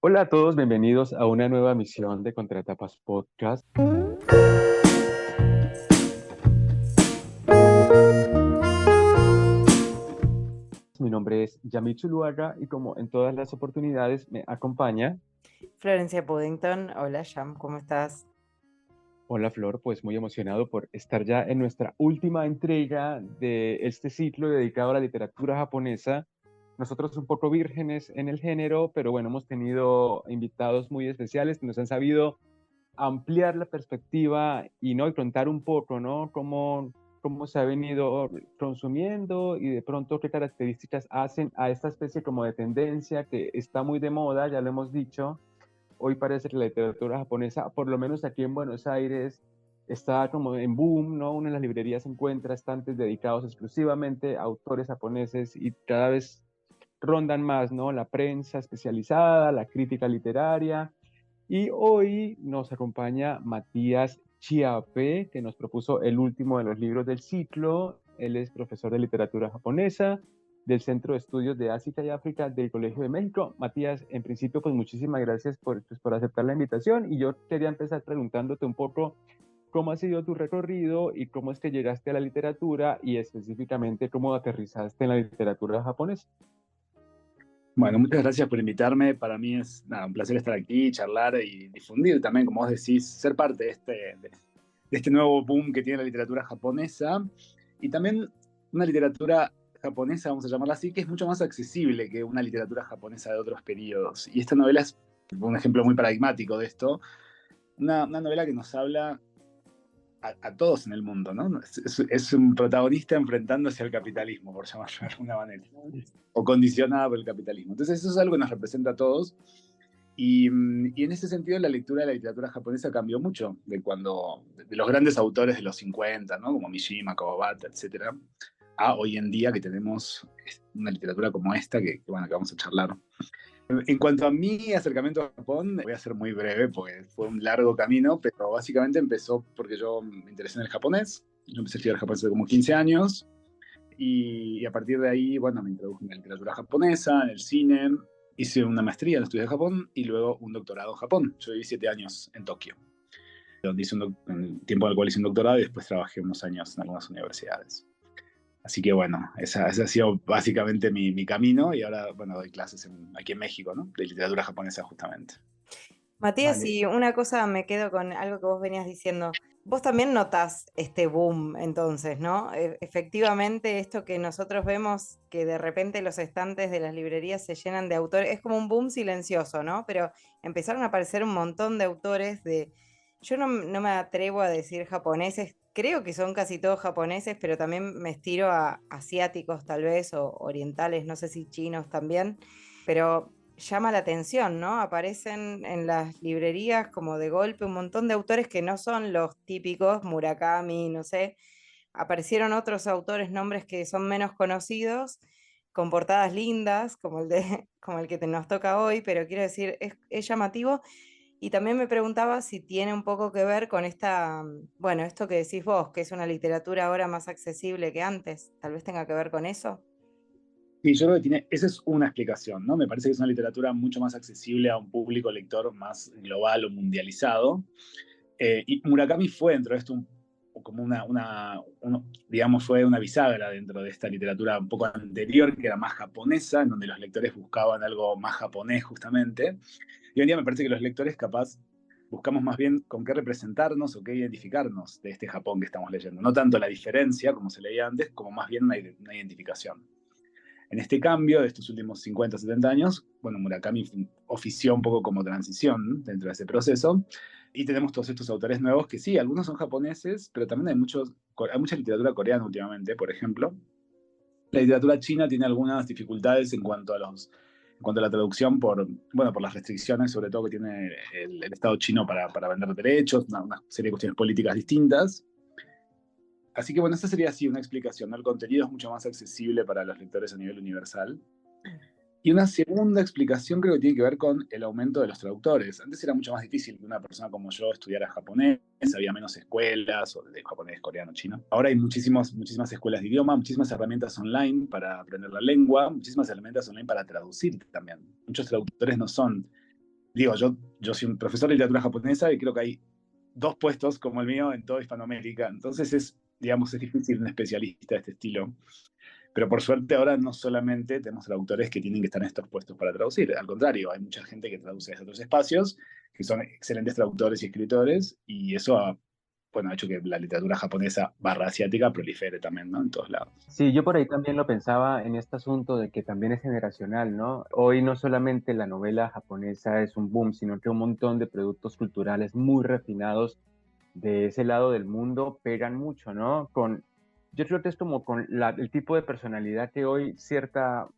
Hola a todos, bienvenidos a una nueva emisión de Contratapas Podcast. Mi nombre es Yamit Zuluaga y como en todas las oportunidades me acompaña. Florencia Puddington, hola Jam, ¿cómo estás? Hola Flor, pues muy emocionado por estar ya en nuestra última entrega de este ciclo dedicado a la literatura japonesa. Nosotros un poco vírgenes en el género, pero bueno, hemos tenido invitados muy especiales que nos han sabido ampliar la perspectiva y contar un poco, ¿no? Cómo se ha venido consumiendo y de pronto qué características hacen a esta especie como de tendencia que está muy de moda, ya lo hemos dicho. Hoy parece que la literatura japonesa, por lo menos aquí en Buenos Aires, está como en boom, ¿no? Uno en las librerías encuentra estantes dedicados exclusivamente a autores japoneses y cada vez rondan más, ¿no? La prensa especializada, la crítica literaria. Y hoy nos acompaña Matías Chiape, que nos propuso el último de los libros del ciclo. Él es profesor de literatura japonesa del Centro de Estudios de Asia y África del Colegio de México. Matías, en principio, pues muchísimas gracias por aceptar la invitación y yo quería empezar preguntándote un poco cómo ha sido tu recorrido y cómo es que llegaste a la literatura y específicamente cómo aterrizaste en la literatura japonesa. Bueno, muchas gracias por invitarme. Para mí es un placer estar aquí, charlar y difundir también, como vos decís, ser parte de este nuevo boom que tiene la literatura japonesa y también una literatura japonesa, vamos a llamarla así, que es mucho más accesible que una literatura japonesa de otros periodos. Y esta novela es un ejemplo muy paradigmático de esto, una novela que nos habla a todos en el mundo, ¿no? Es un protagonista enfrentándose al capitalismo, por llamarlo de alguna manera, o condicionada por el capitalismo. Entonces eso es algo que nos representa a todos y en ese sentido la lectura de la literatura japonesa cambió mucho de los grandes autores de los 50, ¿no? Como Mishima, Kawabata, etcétera, a hoy en día que tenemos una literatura como esta que vamos a charlar. En cuanto a mi acercamiento a Japón, voy a ser muy breve porque fue un largo camino, pero básicamente empezó porque yo me interesé en el japonés. Yo empecé a estudiar japonés hace como 15 años y a partir de ahí, bueno, me introduje en la literatura japonesa, en el cine. Hice una maestría en estudios de Japón y luego un doctorado en Japón. Yo viví 7 años en Tokio, donde en el tiempo en el cual hice un doctorado y después trabajé unos años en algunas universidades. Así que bueno, ese ha sido básicamente mi camino y ahora, bueno, doy clases aquí en México, ¿no? De literatura japonesa justamente. Matías, Vale. y una cosa me quedo con algo que vos venías diciendo. Vos también notás este boom entonces, ¿no? Efectivamente, esto que nosotros vemos, que de repente los estantes de las librerías se llenan de autores, es como un boom silencioso, ¿no? Pero empezaron a aparecer un montón de autores de... Yo no me atrevo a decir japoneses, creo que son casi todos japoneses, pero también me estiro a asiáticos tal vez, o orientales, no sé si chinos también, pero llama la atención, ¿no? Aparecen en las librerías como de golpe un montón de autores que no son los típicos, Murakami, no sé. Aparecieron otros autores, nombres que son menos conocidos, con portadas lindas, como como el que nos toca hoy, pero quiero decir, es llamativo. Y también me preguntaba si tiene un poco que ver con bueno, esto que decís vos, que es una literatura ahora más accesible que antes. Tal vez tenga que ver con eso. Sí, yo creo que esa es una explicación, ¿no? Me parece que es una literatura mucho más accesible a un público lector más global o mundializado. Y Murakami fue dentro de esto como digamos, fue una bisagra dentro de esta literatura un poco anterior, que era más japonesa, en donde los lectores buscaban algo más japonés justamente. Y hoy en día me parece que los lectores capaz buscamos más bien con qué representarnos o qué identificarnos de este Japón que estamos leyendo. No tanto la diferencia, como se leía antes, como más bien una identificación. En este cambio de estos últimos 50, 70 años, bueno, Murakami ofició un poco como transición dentro de ese proceso, y tenemos todos estos autores nuevos que sí, algunos son japoneses, pero también hay mucha literatura coreana últimamente, por ejemplo. La literatura china tiene algunas dificultades en cuanto a la traducción bueno, por las restricciones, sobre todo que tiene el Estado chino para vender derechos, una serie de cuestiones políticas distintas. Así que bueno, esta sería así una explicación, ¿no? El contenido es mucho más accesible para los lectores a nivel universal. Y una segunda explicación creo que tiene que ver con el aumento de los traductores. Antes era mucho más difícil que una persona como yo estudiara japonés, había menos escuelas, o de japonés, coreano, chino. Ahora hay muchísimas escuelas de idioma, muchísimas herramientas online para aprender la lengua, muchísimas herramientas online para traducir también. Muchos traductores no son digo, yo soy un profesor de literatura japonesa y creo que hay 2 puestos como el mío en toda Hispanoamérica. Entonces digamos, es difícil un especialista de este estilo. Pero por suerte ahora no solamente tenemos traductores que tienen que estar en estos puestos para traducir, al contrario, hay mucha gente que traduce desde otros espacios, que son excelentes traductores y escritores, y eso bueno, ha hecho que la literatura japonesa barra asiática prolifere también, ¿no? En todos lados. Sí, yo por ahí también lo pensaba en este asunto de que también es generacional, ¿no? Hoy no solamente la novela japonesa es un boom, sino que un montón de productos culturales muy refinados de ese lado del mundo pegan mucho, ¿no? Yo creo que es como con el tipo de personalidad que hoy cierta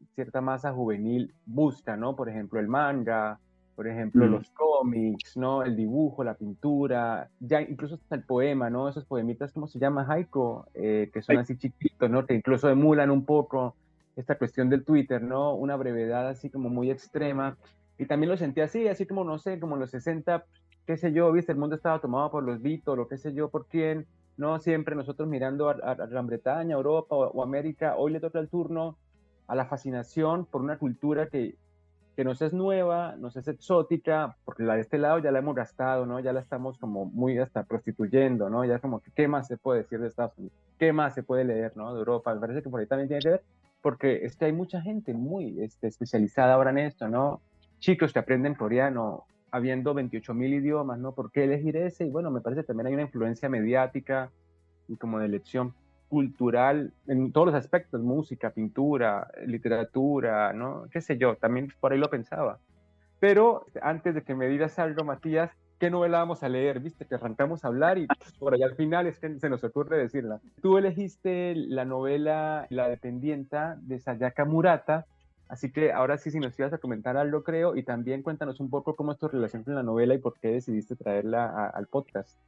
masa juvenil busca, ¿no? Por ejemplo, el manga, por ejemplo, Mm. los cómics, ¿no? El dibujo, la pintura, ya incluso hasta el poema, ¿no? Esos poemitas, ¿cómo se llama? Haiku, que son Ay, así chiquitos, ¿no? Que incluso emulan un poco esta cuestión del Twitter, ¿no? Una brevedad así como muy extrema. Y también lo sentí así como, no sé, como en los 60, qué sé yo, viste, el mundo estaba tomado por los Beatles, o qué sé yo, por quién, no siempre nosotros mirando a Gran Bretaña, Europa o América, hoy le toca el turno a la fascinación por una cultura que nos es nueva, nos es exótica, porque la de este lado ya la hemos gastado, ¿no? Ya la estamos como muy hasta prostituyendo, ¿no? Ya como que, ¿qué más se puede decir de Estados Unidos? ¿Qué más se puede leer, ¿no? De Europa. Me parece que por ahí también tiene que ver, porque es que hay mucha gente muy especializada ahora en esto, ¿no? Chicos que aprenden coreano, habiendo 28.000 idiomas, ¿no? ¿Por qué elegir ese? Y bueno, me parece que también hay una influencia mediática y como de elección cultural en todos los aspectos, música, pintura, literatura, ¿no? Qué sé yo, también por ahí lo pensaba. Pero antes de que me digas algo, Matías, ¿qué novela vamos a leer? Viste que arrancamos a hablar y pues, por allá al final es que se nos ocurre decirla. Tú elegiste la novela La Dependienta de Sayaka Murata, así que ahora sí, si nos ibas a comentar algo, creo, y también cuéntanos un poco cómo es tu relación con la novela y por qué decidiste traerla al podcast.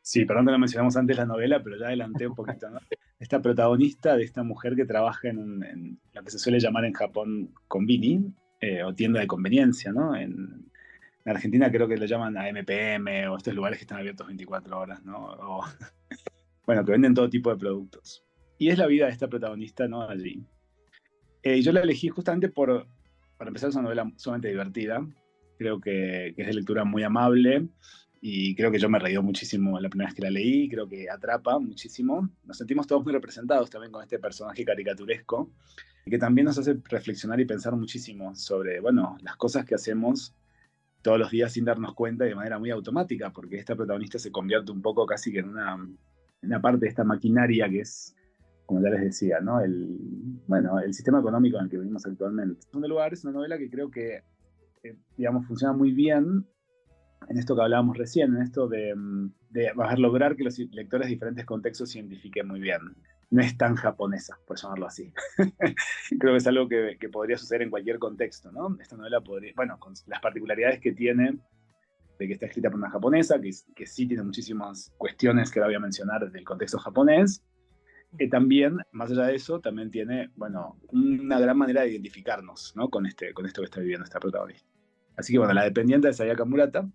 sí, perdón que no mencionamos antes la novela, pero ya adelanté un poquito, ¿no? Esta protagonista de esta mujer que trabaja en lo que se suele llamar en Japón konbini, o tienda de conveniencia, ¿no? En Argentina creo que lo llaman AMPM o estos lugares que están abiertos 24 horas, ¿no? O, bueno, que venden todo tipo de productos. Y es la vida de esta protagonista, ¿no? Allí. Yo la elegí justamente para empezar, es una novela sumamente divertida. Creo que es de lectura muy amable y creo que yo me reí muchísimo la primera vez que la leí. Creo que atrapa muchísimo. Nos sentimos todos muy representados también con este personaje caricaturesco y que también nos hace reflexionar y pensar muchísimo sobre, bueno, las cosas que hacemos todos los días sin darnos cuenta y de manera muy automática, porque esta protagonista se convierte un poco casi que en una parte de esta maquinaria que es, como ya les decía, ¿no? Bueno, el sistema económico en el que vivimos actualmente. En segundo lugar, es una novela que creo que, digamos, funciona muy bien en esto que hablábamos recién, en esto de lograr que los lectores de diferentes contextos se identifiquen muy bien. No es tan japonesa, por llamarlo así. Creo que es algo que podría suceder en cualquier contexto, ¿no? Esta novela podría, bueno, con las particularidades que tiene, de que está escrita por una japonesa, que sí tiene muchísimas cuestiones que ahora voy a mencionar del contexto japonés, también, más allá de eso, también tiene, bueno, una gran manera de identificarnos, ¿no? Con esto que está viviendo esta protagonista. Así que, bueno, La Dependiente de Sayaka Murata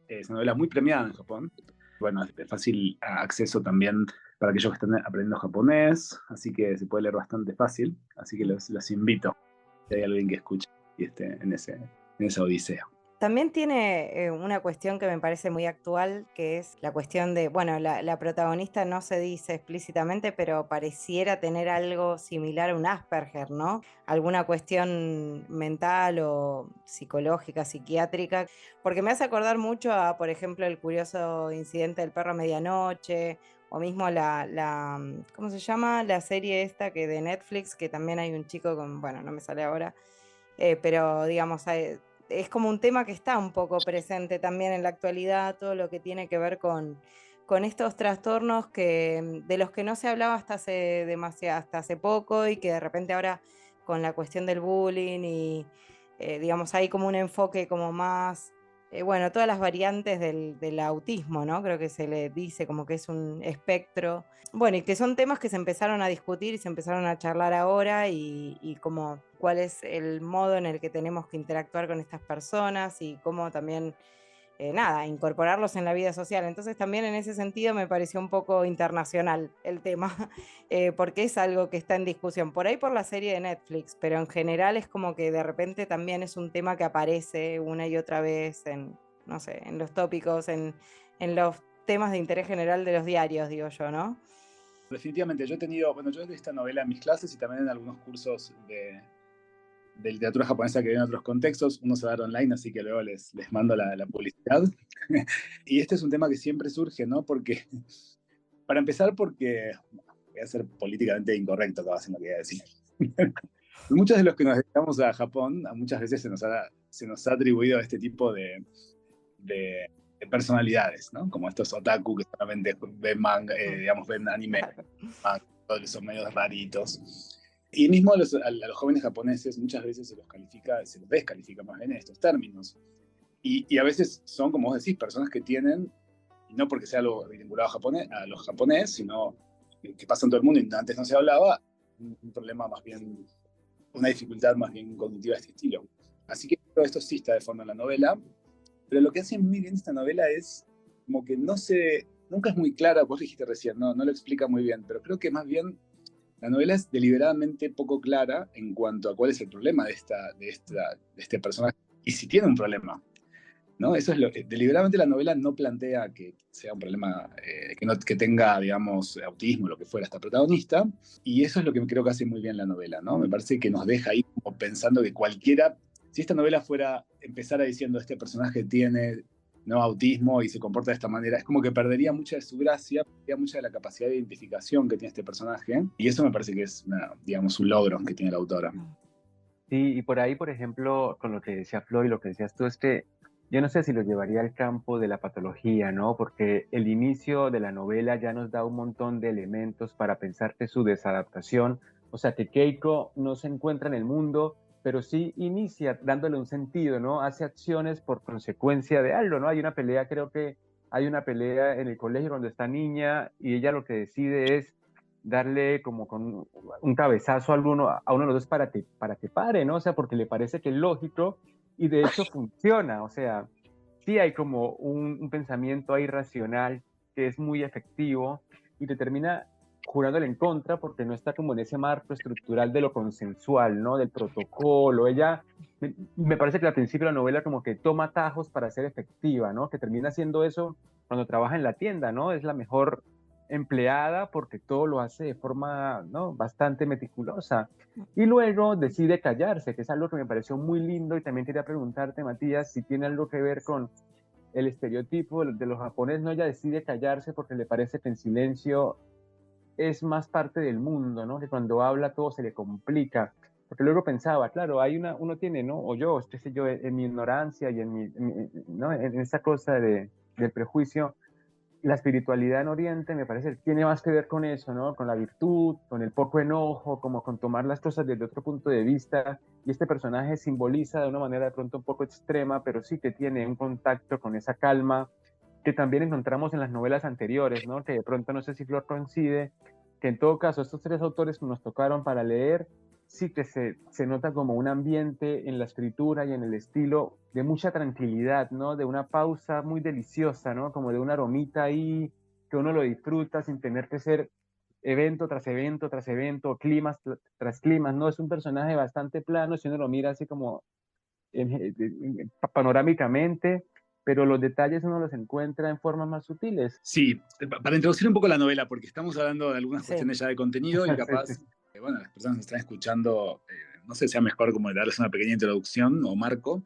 es una novela muy premiada en Japón. Bueno, es de fácil acceso también para aquellos que están aprendiendo japonés, así que se puede leer bastante fácil. Así que los invito, si hay alguien que escuche y esté en esa odisea. También tiene una cuestión que me parece muy actual, que es la cuestión de, bueno, la protagonista no se dice explícitamente, pero pareciera tener algo similar a un Asperger, ¿no? Alguna cuestión mental o psicológica, psiquiátrica, porque me hace acordar mucho a, por ejemplo, el curioso incidente del perro a medianoche, o mismo ¿cómo se llama? La serie esta que de Netflix, que también hay un chico con, bueno, no me sale ahora, pero digamos, es como un tema que está un poco presente también en la actualidad, todo lo que tiene que ver con estos trastornos de los que no se hablaba hasta hace poco y que de repente ahora con la cuestión del bullying y digamos hay como un enfoque como más, bueno, todas las variantes del autismo, ¿no? Creo que se le dice como que es un espectro. Bueno, y que son temas que se empezaron a discutir y se empezaron a charlar ahora y como cuál es el modo en el que tenemos que interactuar con estas personas y cómo también nada, incorporarlos en la vida social. Entonces también en ese sentido me pareció un poco internacional el tema, porque es algo que está en discusión, por ahí por la serie de Netflix, pero en general es como que de repente también es un tema que aparece una y otra vez en, no sé, en los tópicos, en los temas de interés general de los diarios, digo yo, ¿no? Definitivamente, yo he visto esta novela en mis clases y también en algunos cursos de literatura japonesa que ven en otros contextos. Uno se va a dar online, así que luego les mando la publicidad. Y este es un tema que siempre surge, ¿no? Porque, para empezar, porque voy a ser políticamente incorrecto, acabo haciendo lo que voy a decir. Muchos de los que nos dedicamos a Japón, muchas veces se nos ha atribuido a este tipo de personalidades, ¿no? Como estos otaku que solamente ven manga, digamos, ven anime, manga, todos esos medios raritos. Y mismo a los jóvenes japoneses muchas veces se los descalifica más bien en estos términos. Y a veces son, como vos decís, personas que tienen, y no porque sea algo vinculado a los japoneses, sino que pasa en todo el mundo y antes no se hablaba, un problema más bien, una dificultad más bien cognitiva de este estilo. Así que todo esto sí está de fondo en la novela, pero lo que hace muy bien esta novela es como que nunca es muy clara, vos dijiste recién, no lo explica muy bien, pero creo que más bien la novela es deliberadamente poco clara en cuanto a cuál es el problema de este personaje y si tiene un problema, ¿no? Eso es lo que deliberadamente la novela no plantea que sea un problema, que tenga, digamos, autismo o lo que fuera esta protagonista, y eso es lo que creo que hace muy bien la novela, ¿no? Me parece que nos deja ahí como pensando que si esta novela empezara diciendo este personaje tiene, ¿no?, autismo y se comporta de esta manera, es como que perdería mucha de su gracia, perdería mucha de la capacidad de identificación que tiene este personaje, y eso me parece que es, digamos, un logro que tiene la autora. Sí, y por ahí, por ejemplo, con lo que decía Flor y lo que decías tú, es que yo no sé si lo llevaría al campo de la patología, ¿no? Porque el inicio de la novela ya nos da un montón de elementos para pensar que su desadaptación, o sea, que Keiko no se encuentra en el mundo, pero sí inicia dándole un sentido, ¿no? Hace acciones por consecuencia de algo, ¿no? Creo que hay una pelea en el colegio cuando está niña y ella lo que decide es darle como con un cabezazo a uno de los dos para que pare, ¿no? O sea, porque le parece que es lógico y de hecho funciona, o sea, sí hay como un pensamiento ahí racional que es muy efectivo y te termina jurándole en contra porque no está como en ese marco estructural de lo consensual, ¿no? Del protocolo. Me parece que al principio la novela como que toma atajos para ser efectiva, ¿no? Que termina haciendo eso cuando trabaja en la tienda, ¿no? Es la mejor empleada porque todo lo hace de forma, ¿no?, bastante meticulosa. Y luego decide callarse, que es algo que me pareció muy lindo y también quería preguntarte, Matías, si tiene algo que ver con el estereotipo de los japoneses, ¿no? Ella decide callarse porque le parece que en silencio es más parte del mundo, ¿no? Que cuando habla todo se le complica. Porque luego pensaba, claro, uno tiene, ¿no? O yo, qué sé yo, en mi ignorancia y ¿no?, en esa cosa del prejuicio, la espiritualidad en Oriente me parece que tiene más que ver con eso, ¿no? Con la virtud, con el poco enojo, como con tomar las cosas desde otro punto de vista. Y este personaje simboliza de una manera de pronto un poco extrema, pero sí que tiene un contacto con esa calma que también encontramos en las novelas anteriores, ¿no? Que de pronto no sé si Flor coincide, que en todo caso estos tres autores que nos tocaron para leer, sí que se nota como un ambiente en la escritura y en el estilo de mucha tranquilidad, ¿no? De una pausa muy deliciosa, ¿no? Como de una aromita ahí que uno lo disfruta sin tener que ser evento tras evento tras evento, climas tras climas, ¿no? Es un personaje bastante plano si uno lo mira así como panorámicamente, pero los detalles uno los encuentra en formas más sutiles. Sí, para introducir un poco la novela, porque estamos hablando de algunas cuestiones ya de contenido y capaz, Sí, sí. bueno, las personas que están escuchando, no sé si sea mejor como darles una pequeña introducción o marco,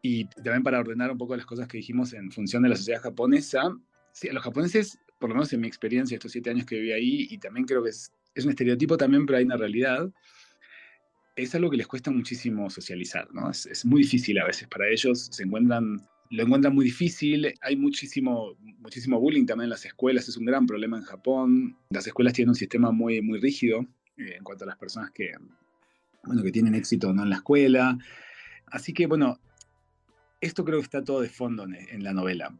y también para ordenar un poco las cosas que dijimos en función de la sociedad japonesa. Sí, a los japoneses, por lo menos en mi experiencia, estos 7 años que viví ahí, y también creo que es un estereotipo también, pero hay una realidad, es algo que les cuesta muchísimo socializar, ¿no? Es muy difícil a veces para ellos, lo encuentran muy difícil, hay muchísimo bullying también en las escuelas, es un gran problema en Japón, las escuelas tienen un sistema muy, muy rígido en cuanto a las personas que tienen éxito, ¿no?, en la escuela, así que bueno, esto creo que está todo de fondo en la novela.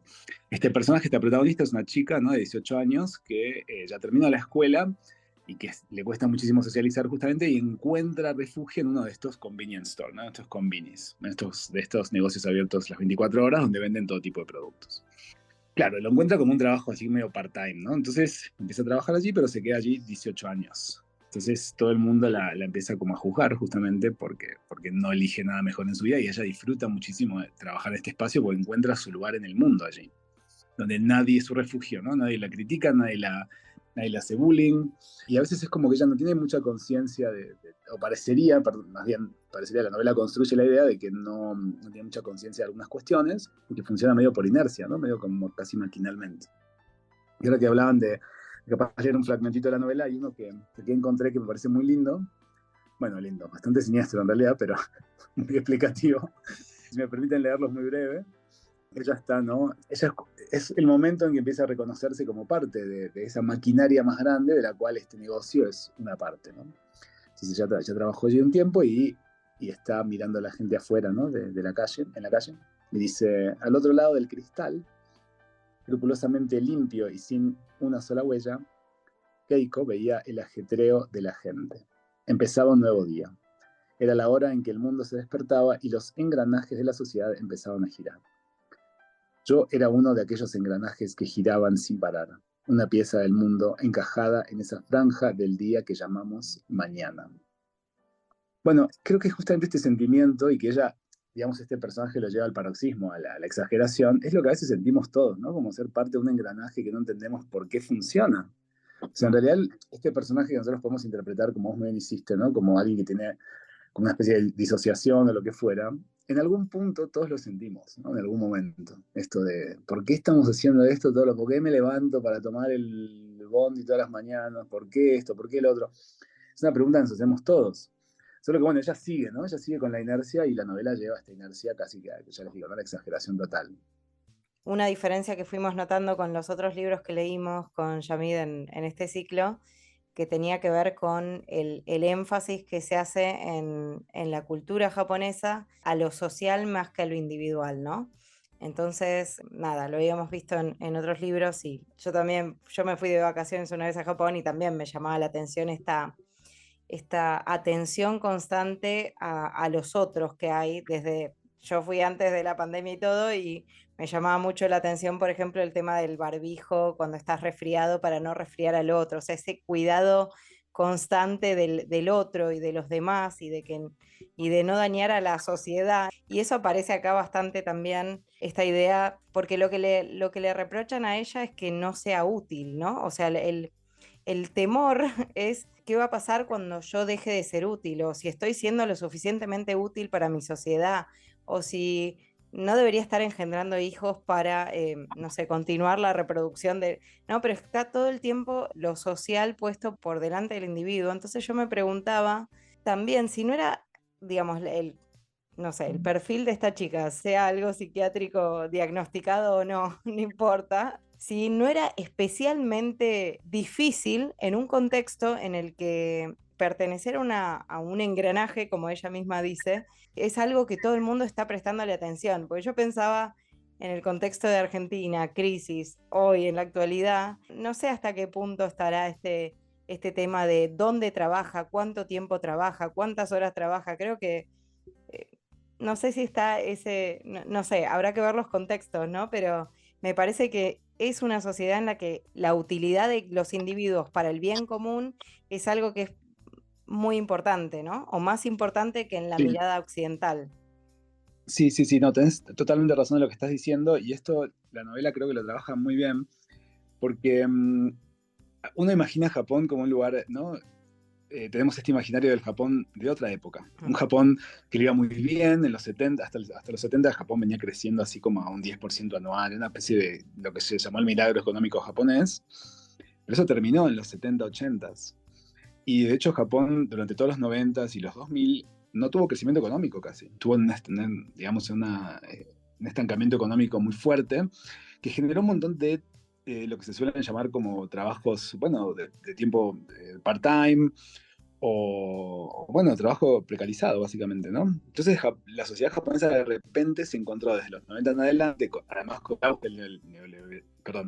Este personaje, esta protagonista, es una chica, ¿no?, de 18 años que ya terminó la escuela y que le cuesta muchísimo socializar justamente, y encuentra refugio en uno de estos convenience stores, ¿no? Estos convinis, de estos negocios abiertos las 24 horas donde venden todo tipo de productos. Claro, lo encuentra como un trabajo así medio part-time, ¿no? Entonces empieza a trabajar allí, pero se queda allí 18 años. Entonces todo el mundo la empieza como a juzgar justamente porque no elige nada mejor en su vida, y ella disfruta muchísimo de trabajar en este espacio porque encuentra su lugar en el mundo allí, donde nadie es su refugio, ¿no? Nadie la critica, nadie le hace bullying, y a veces es como que ella no tiene mucha conciencia o parecería, más bien parecería, la novela construye la idea de que no tiene mucha conciencia de algunas cuestiones y que funciona medio por inercia, ¿no? Medio como casi maquinalmente. Y ahora que hablaban de capaz de leer un fragmentito de la novela, hay uno que encontré que me parece muy lindo, bueno, lindo, bastante siniestro en realidad, pero muy explicativo. Si me permiten leerlo, es muy breve. Ella está, ¿no? Ella es el momento en que empieza a reconocerse como parte de esa maquinaria más grande de la cual este negocio es una parte, ¿no? Entonces ya trabajó allí un tiempo y está mirando a la gente afuera, ¿no? En la calle, y dice, al otro lado del cristal, escrupulosamente limpio y sin una sola huella, Keiko veía el ajetreo de la gente. Empezaba un nuevo día. Era la hora en que el mundo se despertaba y los engranajes de la sociedad empezaban a girar. Yo era uno de aquellos engranajes que giraban sin parar, una pieza del mundo encajada en esa franja del día que llamamos mañana. Bueno, creo que justamente este sentimiento, y que ella, digamos, este personaje lo lleva al paroxismo, a la exageración, es lo que a veces sentimos todos, ¿no? Como ser parte de un engranaje que no entendemos por qué funciona. O sea, en realidad, este personaje que nosotros podemos interpretar, como vos me bien hiciste, ¿no? Como alguien que tiene como una especie de disociación o lo que fuera, en algún punto todos lo sentimos, ¿no? En algún momento. Esto de, ¿por qué estamos haciendo esto todo? ¿Por qué me levanto para tomar el bondi todas las mañanas? ¿Por qué esto? ¿Por qué el otro? Es una pregunta que nos hacemos todos. Solo que, bueno, ella sigue, ¿no? Ella sigue con la inercia, y la novela lleva esta inercia casi que ya les digo, ¿no? La exageración total. Una diferencia que fuimos notando con los otros libros que leímos con Yamid en este ciclo, que tenía que ver con el énfasis que se hace en la cultura japonesa a lo social más que a lo individual, ¿no? Entonces, nada, lo habíamos visto en otros libros, y yo me fui de vacaciones una vez a Japón y también me llamaba la atención esta atención constante a los otros que hay desde... Yo fui antes de la pandemia y todo, y me llamaba mucho la atención, por ejemplo, el tema del barbijo cuando estás resfriado para no resfriar al otro, o sea, ese cuidado constante del otro y de los demás, y de no dañar a la sociedad. Y eso aparece acá bastante también, esta idea, porque lo que le reprochan a ella es que no sea útil, ¿no? O sea, el temor es qué va a pasar cuando yo deje de ser útil, o si estoy siendo lo suficientemente útil para mi sociedad, o si no debería estar engendrando hijos para, no sé, continuar la reproducción de... No, pero está todo el tiempo lo social puesto por delante del individuo. Entonces yo me preguntaba también si no era, digamos, no sé, el perfil de esta chica, sea algo psiquiátrico diagnosticado o no, no importa, si no era especialmente difícil en un contexto en el que pertenecer a un engranaje, como ella misma dice, es algo que todo el mundo está prestándole atención. Porque yo pensaba en el contexto de Argentina, crisis, hoy, en la actualidad, no sé hasta qué punto estará este tema de dónde trabaja, cuánto tiempo trabaja, cuántas horas trabaja. Creo que eh, no sé si está no sé, habrá que ver los contextos, ¿no? Pero me parece que es una sociedad en la que la utilidad de los individuos para el bien común es algo que es muy importante, ¿no? O más importante que en la Sí, mirada occidental. sí, no, tenés totalmente razón en lo que estás diciendo, y esto la novela creo que lo trabaja muy bien, porque uno imagina Japón como un lugar, ¿no? Tenemos este imaginario del Japón de otra época. Un Japón que le iba muy bien en los 70, hasta los 70 Japón venía creciendo así como a un 10% anual, una especie de lo que se llamó el milagro económico japonés, pero eso terminó en los 70, 80. Y de hecho Japón durante todos los 90 y los 2000 no tuvo crecimiento económico casi. Tuvo digamos, un estancamiento económico muy fuerte que generó un montón de lo que se suelen llamar como trabajos, bueno, de tiempo part-time, bueno, trabajo precarizado, básicamente, ¿no? Entonces, la sociedad japonesa de repente se encontró desde los 90 en adelante, además con el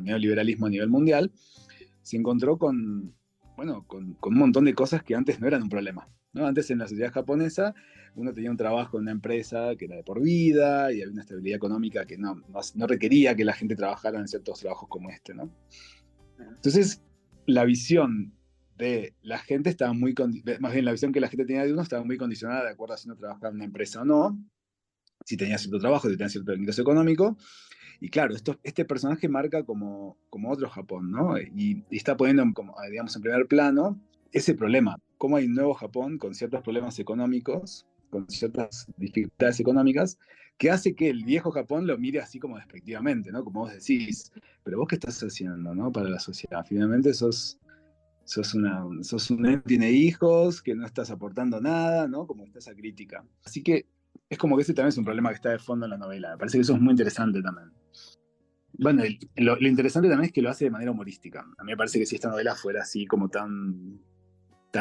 neoliberalismo a nivel mundial, se encontró con bueno, con un montón de cosas que antes no eran un problema, ¿no? Antes en la sociedad japonesa uno tenía un trabajo en una empresa que era de por vida y había una estabilidad económica que no requería que la gente trabajara en ciertos trabajos como este, ¿no? Entonces, la visión de la gente estaba más bien la visión que la gente tenía de uno estaba muy condicionada de acuerdo a si uno trabajaba en una empresa o no, si tenía cierto trabajo, si tenía cierto ingreso económico. Y claro, este personaje marca como otro Japón, ¿no? Y está poniendo, como, digamos, en primer plano ese problema. Cómo hay un nuevo Japón con ciertos problemas económicos, con ciertas dificultades económicas, que hace que el viejo Japón lo mire así como despectivamente, ¿no? Como vos decís, pero vos qué estás haciendo, ¿no? Para la sociedad. Finalmente sos un que tiene hijos, que no estás aportando nada, ¿no? Como está esa crítica. Así que es como que ese también es un problema que está de fondo en la novela. Me parece que eso es muy interesante también. Bueno, lo interesante también es que lo hace de manera humorística. A mí me parece que si esta novela fuera así como tan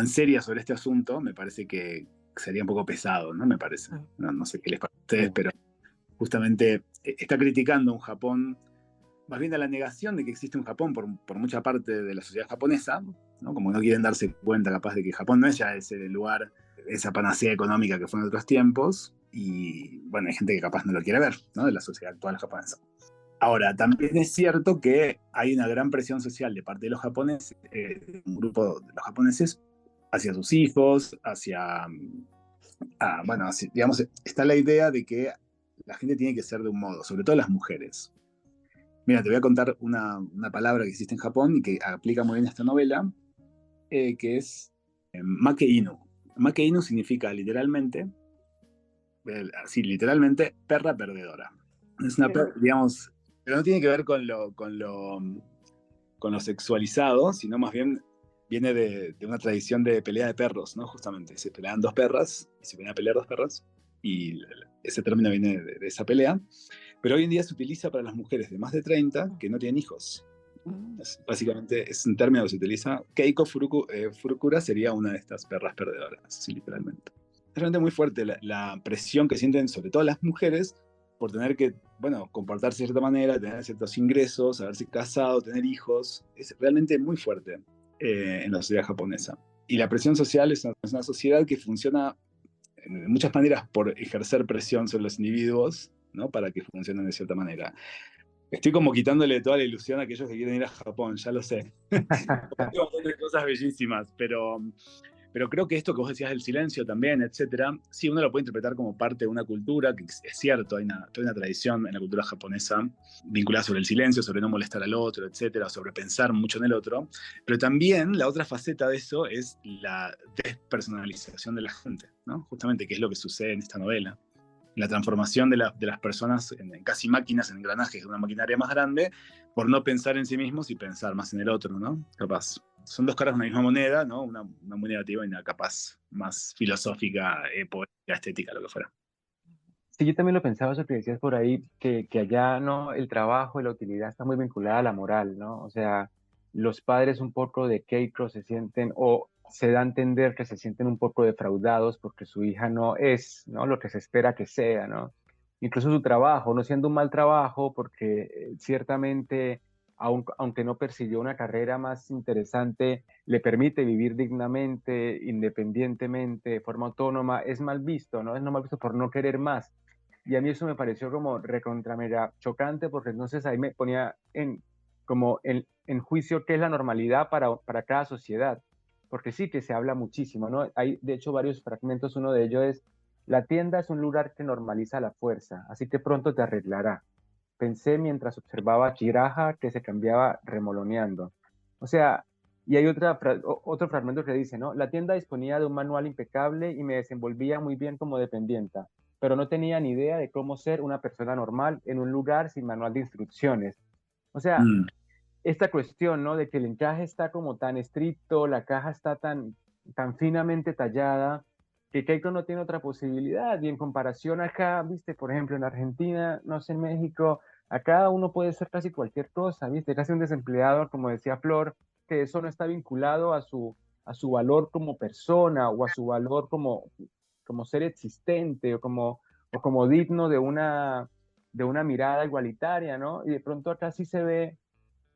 seria sobre este asunto, me parece que sería un poco pesado, ¿no? Me parece. No sé qué les parece a ustedes, pero justamente está criticando un Japón, más bien a la negación de que existe un Japón por mucha parte de la sociedad japonesa, ¿no? Como no quieren darse cuenta capaz de que Japón no es ya ese lugar, esa panacea económica que fue en otros tiempos, y bueno, hay gente que capaz no lo quiere ver, ¿no? De la sociedad actual japonesa. Ahora, también es cierto que hay una gran presión social de parte de los japoneses, un grupo de los japoneses, hacia sus hijos, bueno, digamos, está la idea de que la gente tiene que ser de un modo, sobre todo las mujeres. Mira, te voy a contar una palabra que existe en Japón y que aplica muy bien a esta novela, que es make inu. Make inu significa literalmente, así literalmente, perra perdedora. Es una perra, digamos, pero no tiene que ver con lo sexualizado, sino más bien viene de una tradición de pelea de perros, ¿no? Justamente, se pelean dos perras, y se vienen a pelear dos perras, y ese término viene de esa pelea, pero hoy en día se utiliza para las mujeres de más de 30 que no tienen hijos. Básicamente es un término que se utiliza. Keiko Furukura sería una de estas perras perdedoras, así literalmente. Es realmente muy fuerte la presión que sienten sobre todo las mujeres por tener que, bueno, comportarse de cierta manera, tener ciertos ingresos, haberse casado, tener hijos. Es realmente muy fuerte en la sociedad japonesa. Y la presión social es una sociedad que funciona de muchas maneras por ejercer presión sobre los individuos, ¿no? Para que funcionen de cierta manera. Estoy como quitándole toda la ilusión a aquellos que quieren ir a Japón, ya lo sé. Hay un montón de cosas bellísimas, pero creo que esto que vos decías del silencio también, etcétera, sí, uno lo puede interpretar como parte de una cultura, que es cierto, hay toda una tradición en la cultura japonesa vinculada sobre el silencio, sobre no molestar al otro, etcétera, sobre pensar mucho en el otro, pero también la otra faceta de eso es la despersonalización de la gente, ¿no? Justamente, que es lo que sucede en esta novela. La transformación de las personas en casi máquinas, en engranajes de una maquinaria más grande, por no pensar en sí mismos y pensar más en el otro, ¿no? Capaz. Son dos caras de una misma moneda, ¿no? Una muy negativa y una capaz más filosófica, poética, estética, lo que fuera. Sí, yo también lo pensaba, eso que decías por ahí, que allá no, el trabajo y la utilidad está muy vinculada a la moral, ¿no? O sea, los padres un poco de Keiko se sienten, o se da a entender que se sienten un poco defraudados porque su hija no es, ¿no? Lo que se espera que sea, ¿no? Incluso su trabajo, no siendo un mal trabajo, porque ciertamente, aunque no persiguió una carrera más interesante, le permite vivir dignamente, independientemente, de forma autónoma, es mal visto, ¿no? Es no mal visto por no querer más. Y a mí eso me pareció como recontra mega chocante porque entonces ahí me ponía en juicio qué es la normalidad para cada sociedad. Porque sí que se habla muchísimo, ¿no? Hay de hecho varios fragmentos, uno de ellos es, la tienda es un lugar que normaliza la fuerza, así que pronto te arreglará. Pensé mientras observaba a Chiraja que se cambiaba remoloneando. O sea, y hay otro fragmento que dice, ¿no? La tienda disponía de un manual impecable y me desenvolvía muy bien como dependienta, pero no tenía ni idea de cómo ser una persona normal en un lugar sin manual de instrucciones. O sea, Mm. esta cuestión, ¿no? De que el encaje está como tan estricto, la caja está tan finamente tallada, que Keiko no tiene otra posibilidad. Y en comparación acá, viste, por ejemplo, en Argentina, no sé, en México, acá uno puede ser casi cualquier cosa, viste, casi un desempleado, como decía Flor, que eso no está vinculado a su valor como persona o a su valor como ser existente o como digno de una mirada igualitaria, ¿no? Y de pronto acá sí se ve,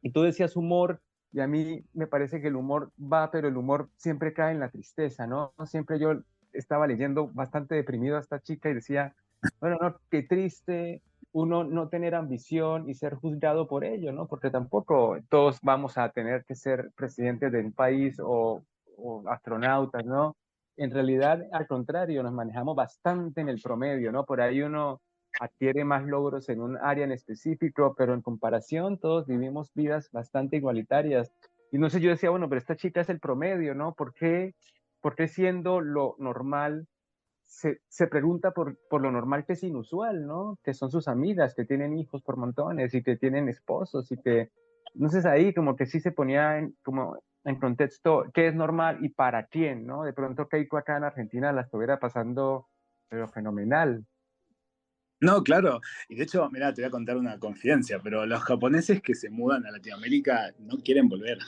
y tú decías humor, Y a mí me parece que el humor va, pero el humor siempre cae en la tristeza, ¿no? Siempre yo estaba leyendo bastante deprimido a esta chica y decía, bueno, no, qué triste uno no tener ambición y ser juzgado por ello, ¿no? Porque tampoco todos vamos a tener que ser presidentes de un país o astronautas, ¿no? En realidad, al contrario, nos manejamos bastante en el promedio, ¿no? Por ahí uno adquiere más logros en un área en específico, pero en comparación todos vivimos vidas bastante igualitarias. Y no sé, yo decía, bueno, pero esta chica es el promedio, ¿no? Por qué siendo lo normal se pregunta por lo normal que es inusual, ¿no? Que son sus amigas, que tienen hijos por montones y que tienen esposos y que, no sé, ahí como que sí se ponía como en contexto qué es normal y para quién, ¿no? De pronto Keiko acá en Argentina la estuviera pasando, pero fenomenal. No, claro. Y de hecho, mira, te voy a contar una confidencia, pero los japoneses que se mudan a Latinoamérica no quieren volver.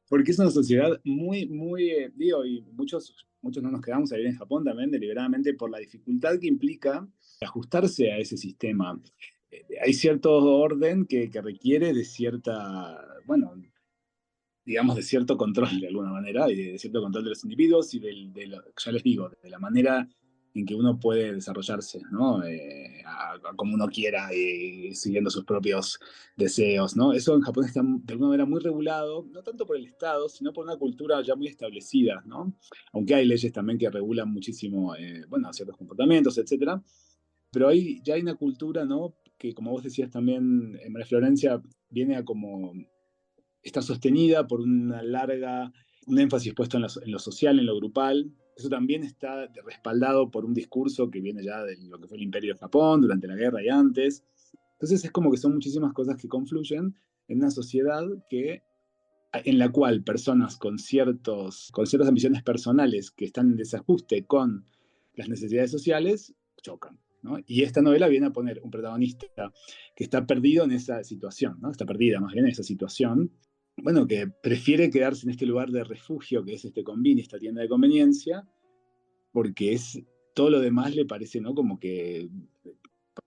Porque es una sociedad muy, muy, digo, y muchos no nos quedamos a vivir en Japón también deliberadamente por la dificultad que implica ajustarse a ese sistema. Hay cierto orden que requiere de cierta, bueno, digamos, de cierto control de alguna manera, y de cierto control de los individuos y ya les digo, de la manera en que uno puede desarrollarse, ¿no? A como uno quiera, siguiendo sus propios deseos, ¿no? Eso en Japón está de alguna manera muy regulado, no tanto por el Estado, sino por una cultura ya muy establecida, ¿no? Aunque hay leyes también que regulan muchísimo, bueno, ciertos comportamientos, etcétera. Pero ya hay una cultura, ¿no? Que como vos decías también, María Florencia, viene a como está sostenida por un énfasis puesto en lo social, en lo grupal. Eso también está respaldado por un discurso que viene ya de lo que fue el Imperio de Japón durante la guerra y antes. Entonces es como que son muchísimas cosas que confluyen en una sociedad en la cual personas con ciertas ambiciones personales que están en desajuste con las necesidades sociales chocan, ¿no? Y esta novela viene a poner un protagonista que está perdido en esa situación, ¿no? Está perdida más bien en esa situación, bueno, que prefiere quedarse en este lugar de refugio que es este convini, esta tienda de conveniencia, porque todo lo demás le parece, ¿no? Como que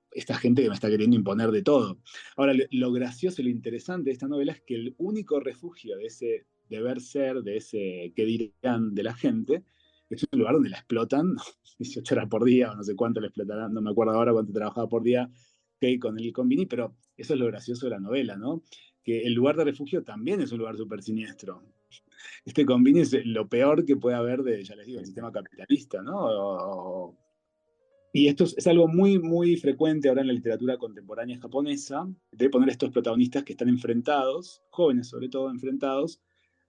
esta gente que me está queriendo imponer de todo. Ahora, lo gracioso y lo interesante de esta novela es que el único refugio de ese deber ser, de ese que dirán de la gente, es un lugar donde la explotan 18 horas por día, o no sé cuánto la explotarán, no me acuerdo ahora cuánto trabajaba por día Kay con el Convini, pero eso es lo gracioso de la novela, ¿no? Que el lugar de refugio también es un lugar súper siniestro. Este Convini es lo peor que puede haber ya les digo, el sistema capitalista, ¿no? Y esto es algo muy, muy frecuente ahora en la literatura contemporánea japonesa, de poner estos protagonistas que están enfrentados, jóvenes sobre todo, enfrentados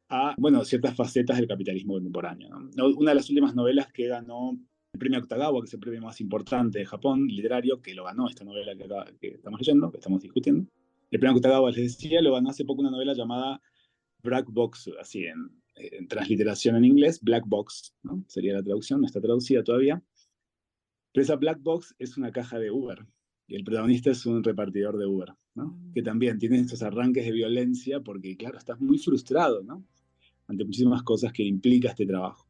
a, bueno, ciertas facetas del capitalismo contemporáneo, ¿no? Una de las últimas novelas que ganó el premio Akutagawa, que es el premio más importante de Japón, literario, que lo ganó esta novela que estamos leyendo, que estamos discutiendo. El premio Akutagawa, les decía, lo ganó hace poco una novela llamada Black Box, así en transliteración en inglés, Black Box, ¿no? Sería la traducción, no está traducida todavía. Pero esa black box es una caja de Uber. Y el protagonista es un repartidor de Uber, ¿no? Que también tiene estos arranques de violencia porque, claro, estás muy frustrado, ¿no? Ante muchísimas cosas que implica este trabajo.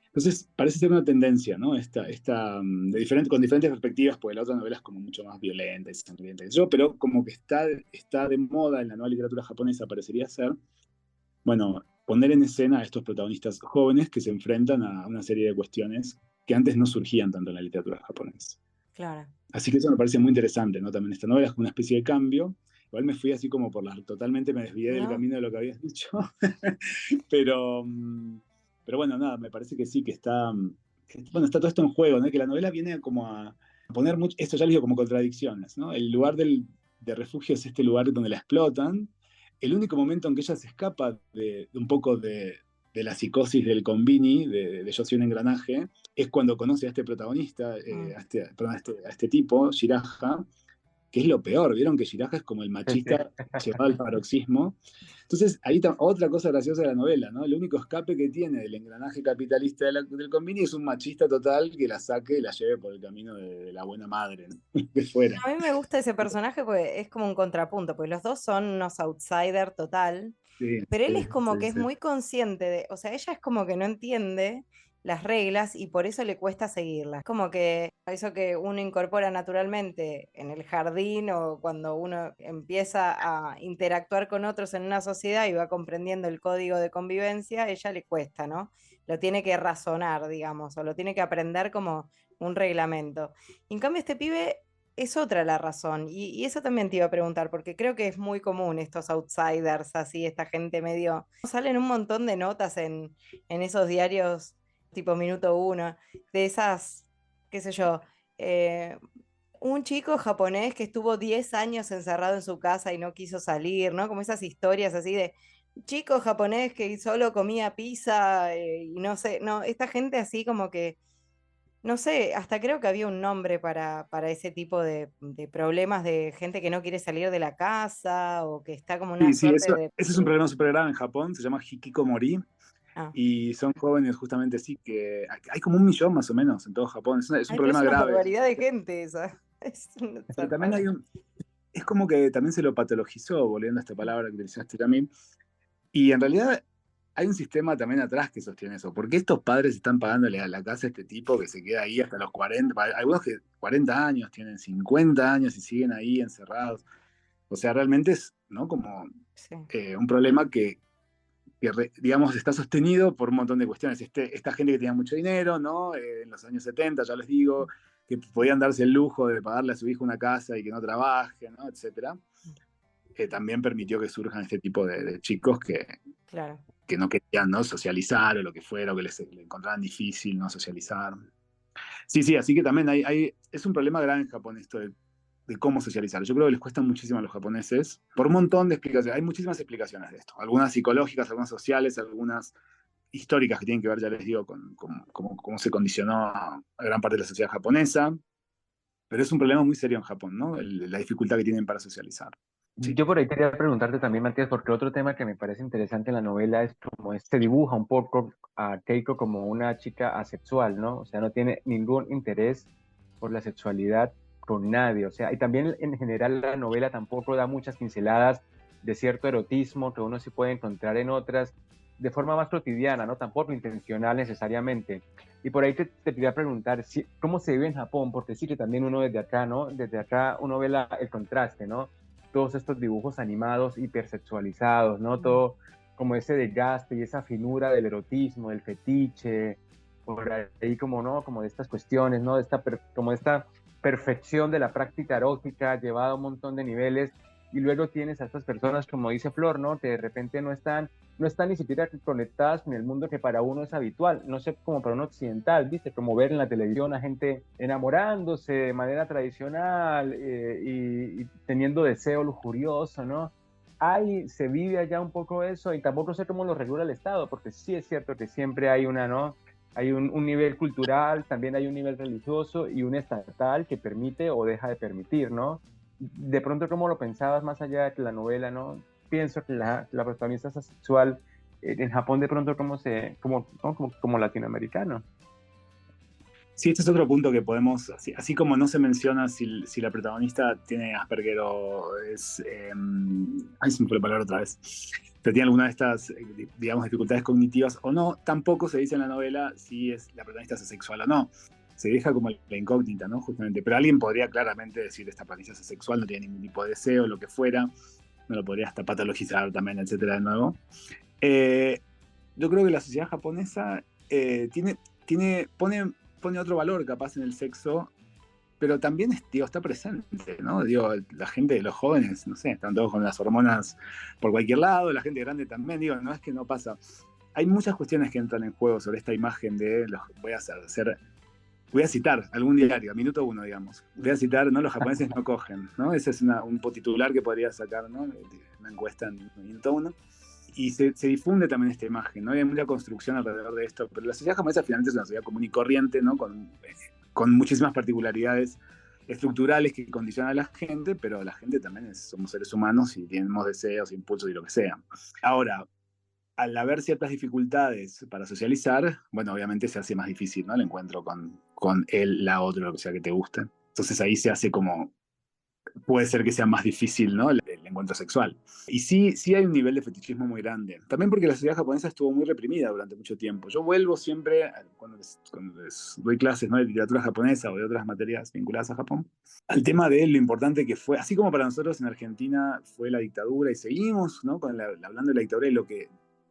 Entonces, parece ser una tendencia, ¿no? Con diferentes perspectivas, porque la otra novela es como mucho más violenta y sangrienta, pero como que está de moda en la nueva literatura japonesa, parecería ser, bueno, poner en escena a estos protagonistas jóvenes que se enfrentan a una serie de cuestiones que antes no surgían tanto en la literatura japonesa. Claro. Así que eso me parece muy interesante, ¿no? También esta novela es como una especie de cambio. Igual me fui así como totalmente me desvié del ¿No? camino de lo que habías dicho. pero, pero bueno, nada, me parece que sí, bueno, está todo esto en juego, ¿no? Que la novela viene como a poner mucho, esto ya les digo, como contradicciones, ¿no? El lugar de refugio es este lugar donde la explotan. El único momento en que ella se escapa de un poco de la psicosis del convini, de yo soy un engranaje, es cuando conoce a este protagonista, perdón, a este tipo, Shiraja, que es lo peor. Vieron que Shiraja es como el machista llevado al paroxismo. Entonces, ahí otra cosa graciosa de la novela, ¿no? El único escape que tiene del engranaje capitalista del convini es un machista total que la saque y la lleve por el camino de la buena madre, ¿no? De fuera. A mí me gusta ese personaje porque es como un contrapunto, porque los dos son unos outsider total, Sí, pero él sí, es como sí, que es sí. muy consciente de, o sea, ella es como que no entiende las reglas y por eso le cuesta seguirlas. Como que eso que uno incorpora naturalmente en el jardín o cuando uno empieza a interactuar con otros en una sociedad y va comprendiendo el código de convivencia, a ella le cuesta, ¿no? Lo tiene que razonar, digamos, o lo tiene que aprender como un reglamento. Y en cambio este pibe es otra la razón. Y eso también te iba a preguntar, porque creo que es muy común estos outsiders, así, esta gente medio... Salen un montón de notas en esos diarios tipo Minuto Uno, de esas, qué sé yo, eh, un chico japonés que estuvo 10 años encerrado en su casa y no quiso salir, ¿no? Como esas historias así de chico japonés que solo comía pizza y no sé, no, esta gente así como que no sé, hasta creo que había un nombre para ese tipo de problemas de gente que no quiere salir de la casa o que está como una Sí, sí, suerte eso, de... ese es un problema súper grave en Japón, se llama hikikomori, Ah, y son jóvenes justamente, sí, que hay como 1 millón más o menos en todo Japón, es un ay, pero es problema una grave. barbaridad de gente esa. Es una Pero también zarpada. es como que también se lo patologizó, volviendo a esta palabra que utilizaste también, y en realidad hay un sistema también atrás que sostiene eso. ¿Por qué estos padres están pagándole a la casa a este tipo que se queda ahí hasta los 40? Algunos que 40 años, tienen 50 años y siguen ahí encerrados. O sea, realmente es, ¿no? Como Sí. un problema digamos, está sostenido por un montón de cuestiones. Esta gente que tenía mucho dinero, ¿no? En los años 70, ya les digo, que podían darse el lujo de pagarle a su hijo una casa y que no trabaje, ¿no? Etcétera. También permitió que surjan este tipo de chicos Claro. que no querían, ¿no? Socializar o lo que fuera, o que le encontraban difícil no socializar. Sí, sí, así que también es un problema grave en Japón esto de cómo socializar. Yo creo que les cuesta muchísimo a los japoneses, por un montón de explicaciones. Hay muchísimas explicaciones de esto, algunas psicológicas, algunas sociales, algunas históricas que tienen que ver, ya les digo, con cómo se condicionó a gran parte de la sociedad japonesa, pero es un problema muy serio en Japón, ¿no? La dificultad que tienen para socializar. Sí. Yo por ahí quería preguntarte también, Matías, porque otro tema que me parece interesante en la novela es como este dibuja un poco a Keiko como una chica asexual, ¿no? O sea, no tiene ningún interés por la sexualidad con nadie. O sea, y también en general la novela tampoco da muchas pinceladas de cierto erotismo que uno sí puede encontrar en otras de forma más cotidiana, ¿no? Tampoco intencional necesariamente. Y por ahí te quería preguntar, ¿cómo se vive en Japón? Porque sí que también uno desde acá, ¿no? Desde acá uno ve el contraste, ¿no? Todos estos dibujos animados hipersexualizados, ¿no? Todo como ese desgaste y esa finura del erotismo, del fetiche, por ahí como, ¿no? Como de estas cuestiones, ¿no? Como esta perfección de la práctica erótica llevada a un montón de niveles y luego tienes a estas personas, como dice Flor, ¿no? Que de repente no están ni siquiera conectadas con el mundo que para uno es habitual, no sé, como para un occidental, ¿viste? Como ver en la televisión a gente enamorándose de manera tradicional y teniendo deseo lujurioso, ¿no? Se vive allá un poco eso y tampoco sé cómo lo regula el Estado, porque sí es cierto que siempre hay ¿no? Hay un nivel cultural, también hay un nivel religioso y un estatal que permite o deja de permitir, ¿no? De pronto, ¿cómo lo pensabas más allá de que la novela, ¿no? Pienso que la protagonista es asexual en Japón de pronto como latinoamericano. Sí, este es otro punto que podemos, así como no se menciona si la protagonista tiene Asperger o es... ay, se me fue la palabra otra vez. Pero tiene alguna de estas, digamos, dificultades cognitivas o no, tampoco se dice en la novela si la protagonista es asexual o no. Se deja como la incógnita, ¿no? Justamente. Pero alguien podría claramente decir esta protagonista es asexual, no tiene ningún tipo de deseo, lo que fuera. No lo podría hasta patologizar también, etcétera, de nuevo. Eh, yo creo que la sociedad japonesa pone otro valor capaz en el sexo, pero también está presente, ¿no? Digo, la gente, los jóvenes, no sé, están todos con las hormonas por cualquier lado, la gente grande también, digo, no es que no pasa. Hay muchas cuestiones que entran en juego sobre esta imagen voy a citar algún diario, Minuto Uno, digamos. Voy a citar, ¿no? Los japoneses no cogen, ¿no? Ese es un titular que podría sacar, ¿no? Una encuesta en Minuto Uno. Y se difunde también esta imagen, ¿no? Hay mucha construcción alrededor de esto, pero la sociedad japonesa finalmente es una sociedad común y corriente, ¿no? Con muchísimas particularidades estructurales que condicionan a la gente, pero la gente también somos seres humanos y tenemos deseos, impulsos y lo que sea. Ahora, al haber ciertas dificultades para socializar, bueno, obviamente se hace más difícil, ¿no? El encuentro con él, la otra, lo que sea que te guste. Entonces ahí se hace como puede ser que sea más difícil, ¿no? El encuentro sexual. Y sí hay un nivel de fetichismo muy grande. También porque la sociedad japonesa estuvo muy reprimida durante mucho tiempo. Yo vuelvo siempre, cuando les doy clases, ¿no?, de literatura japonesa o de otras materias vinculadas a Japón, al tema de lo importante que fue, así como para nosotros en Argentina fue la dictadura y seguimos, ¿no?, hablando de la dictadura y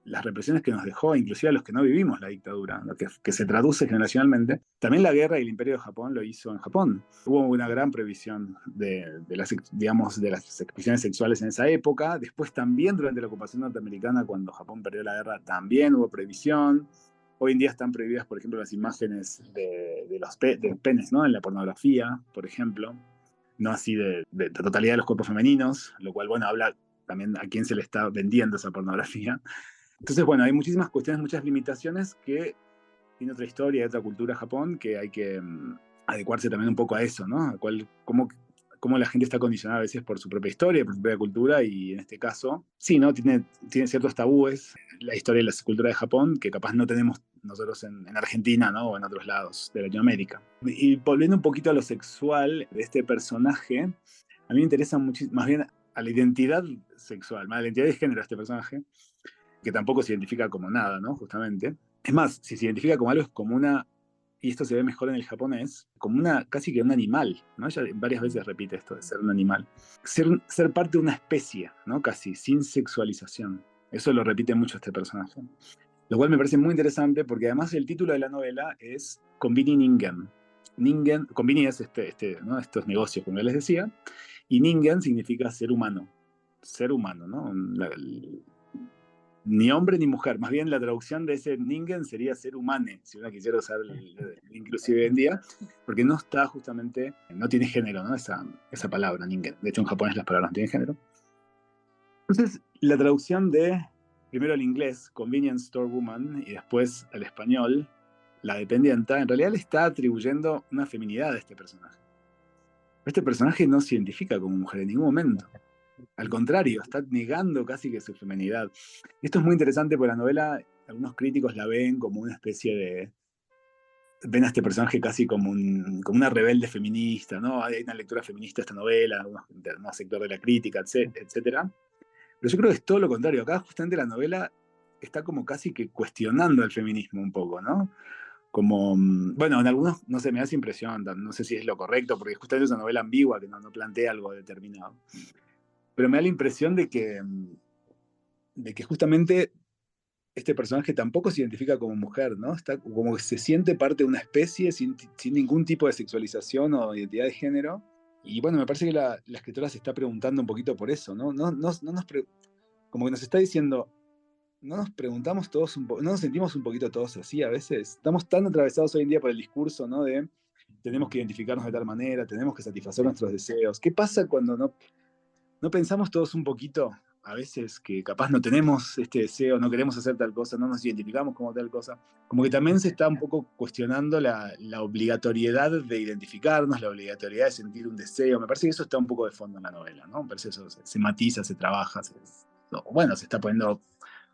las represiones que nos dejó, inclusive a los que no vivimos la dictadura, lo que se traduce generacionalmente. También la guerra y el imperio de Japón lo hizo en Japón. Hubo una gran prohibición de las expresiones sexuales en esa época. Después también durante la ocupación norteamericana, cuando Japón perdió la guerra, también hubo prohibición. Hoy en día están prohibidas, por ejemplo, las imágenes de los penes, ¿no?, en la pornografía, por ejemplo. No así de la totalidad de los cuerpos femeninos, lo cual, bueno, habla también a quién se le está vendiendo esa pornografía. Entonces, bueno, hay muchísimas cuestiones, muchas limitaciones que tiene otra historia, otra cultura Japón, que hay que adecuarse también un poco a eso, ¿no? Cómo la gente está condicionada a veces por su propia historia, por su propia cultura, y en este caso, sí, ¿no? Tiene ciertos tabúes la historia y la cultura de Japón que capaz no tenemos nosotros en Argentina, ¿no?, o en otros lados de Latinoamérica. Y volviendo un poquito a lo sexual de este personaje, a mí me interesa mucho, más bien a la identidad sexual, más a la identidad de género de este personaje, que tampoco se identifica como nada, ¿no? Justamente. Es más, si se identifica como algo, es como una, y esto se ve mejor en el japonés, como casi que un animal, ¿no? Ella varias veces repite esto de ser un animal. Ser parte de una especie, ¿no? Casi, sin sexualización. Eso lo repite mucho este personaje. Lo cual me parece muy interesante porque además el título de la novela es Konbini Ningen. Konbini es ¿no?, estos negocios, como ya les decía, y Ningen significa ser humano. Ser humano, ¿no? Ni hombre ni mujer, más bien la traducción de ese ningen sería ser humane, si uno quisiera usar inclusive hoy en día, porque no está justamente, no tiene género, ¿no?, esa palabra, ningen. De hecho, en japonés las palabras no tienen género. Entonces, la traducción primero al inglés, convenience store woman, y después al español, la dependienta, en realidad le está atribuyendo una feminidad a este personaje. Este personaje no se identifica como mujer en ningún momento. Al contrario, está negando casi que su feminidad. Esto es muy interesante porque la novela, algunos críticos la ven como una especie de... Ven a este personaje casi como una rebelde feminista, ¿no? Hay una lectura feminista de esta novela, un sector de la crítica, etcétera. Pero yo creo que es todo lo contrario. Acá justamente la novela está como casi que cuestionando el feminismo un poco, ¿no? Como, bueno, en algunos, no sé, me da esa impresión, no sé si es lo correcto, porque justamente es una novela ambigua que no plantea algo determinado. Pero me da la impresión de que justamente este personaje tampoco se identifica como mujer, ¿no? Está como que se siente parte de una especie sin ningún tipo de sexualización o identidad de género. Y bueno, me parece que la escritora se está preguntando un poquito por eso, ¿no? Como que nos está diciendo, no nos preguntamos todos no nos sentimos un poquito todos así a veces. Estamos tan atravesados hoy en día por el discurso, ¿no? De tenemos que identificarnos de tal manera, tenemos que satisfacer nuestros deseos. ¿Qué pasa cuando no pensamos todos un poquito, a veces, que capaz no tenemos este deseo, no queremos hacer tal cosa, no nos identificamos como tal cosa? Como que también se está un poco cuestionando la obligatoriedad de identificarnos, la obligatoriedad de sentir un deseo. Me parece que eso está un poco de fondo en la novela, ¿no? Me parece que eso se matiza, se trabaja, bueno, se está poniendo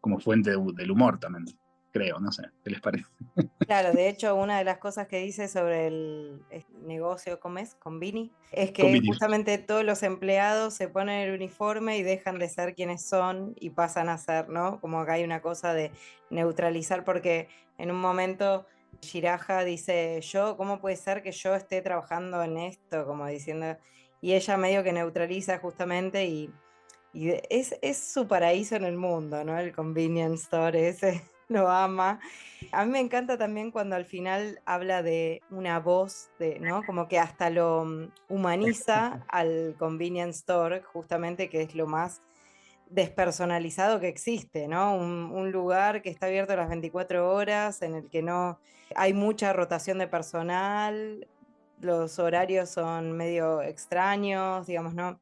como fuente del humor también, creo, no sé, ¿qué les parece? Claro, de hecho, una de las cosas que dice sobre el negocio, ¿cómo es? Convini, es que Convivir. justamente todos los empleados se ponen el uniforme y dejan de ser quienes son y pasan a ser, ¿no? Como acá hay una cosa de neutralizar, porque en un momento Shiraja dice, ¿cómo puede ser que yo esté trabajando en esto? Como diciendo, y ella medio que neutraliza justamente y es su paraíso en el mundo, ¿no? El convenience store ese, lo ama. A mí me encanta también cuando al final habla de una voz, ¿no? Como que hasta lo humaniza al convenience store, justamente, que es lo más despersonalizado que existe, ¿no? Un lugar que está abierto las 24 horas, en el que no hay mucha rotación de personal, los horarios son medio extraños, digamos, ¿no?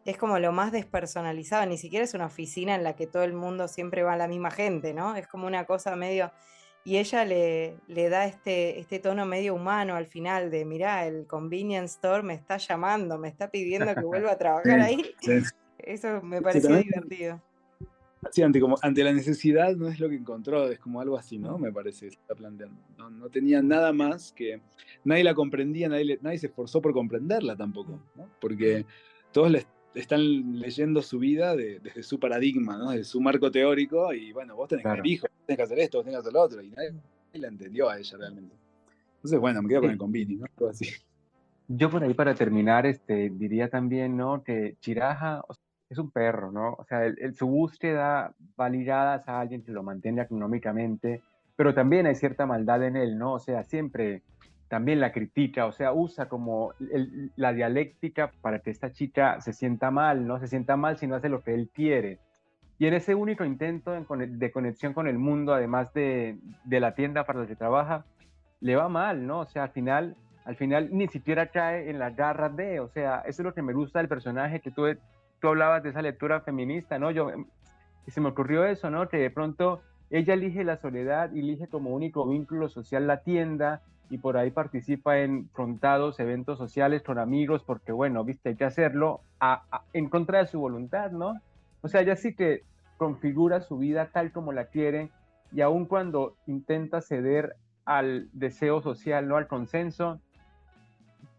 Es como lo más despersonalizado, ni siquiera es una oficina en la que todo el mundo siempre va la misma gente, ¿no? Es como una cosa medio... Y ella le da este tono medio humano al final de, mirá, el convenience store me está llamando, me está pidiendo que vuelva a trabajar ahí. Sí, Eso me sí, pareció también, divertido. sí, ante la necesidad no es lo que encontró, es como algo así, ¿no? Me parece que se está planteando. No tenía nada más que... Nadie la comprendía, nadie se esforzó por comprenderla tampoco, ¿no? Porque todos están leyendo su vida desde su paradigma, ¿no? Desde su marco teórico, y bueno, vos tenés que tener Claro. hijos, vos tenés que hacer esto, vos tenés que hacer lo otro, y nadie la entendió a ella realmente. Entonces, bueno, me quedo con el Sí. convini, ¿no? Todo así. Yo por ahí para terminar, diría también, ¿no? Que Chiraja es un perro, ¿no? O sea, su búsqueda va ligada a alguien que lo mantenga económicamente, pero también hay cierta maldad en él, ¿no? O sea, siempre también la critica, o sea, usa como la dialéctica para que esta chica se sienta mal, ¿no? Se sienta mal si no hace lo que él quiere. Y en ese único intento de conexión con el mundo, además de la tienda para la que trabaja, le va mal, ¿no? O sea, al final ni siquiera cae en las garras de, o sea, eso es lo que me gusta del personaje, que tú hablabas de esa lectura feminista, ¿no? Y se me ocurrió eso, ¿no? Que de pronto ella elige la soledad y elige como único vínculo social la tienda y por ahí participa en frontados, eventos sociales con amigos, porque bueno, viste, hay que hacerlo en contra de su voluntad, ¿no? O sea, ella sí que configura su vida tal como la quiere y aun cuando intenta ceder al deseo social, ¿no? Al consenso,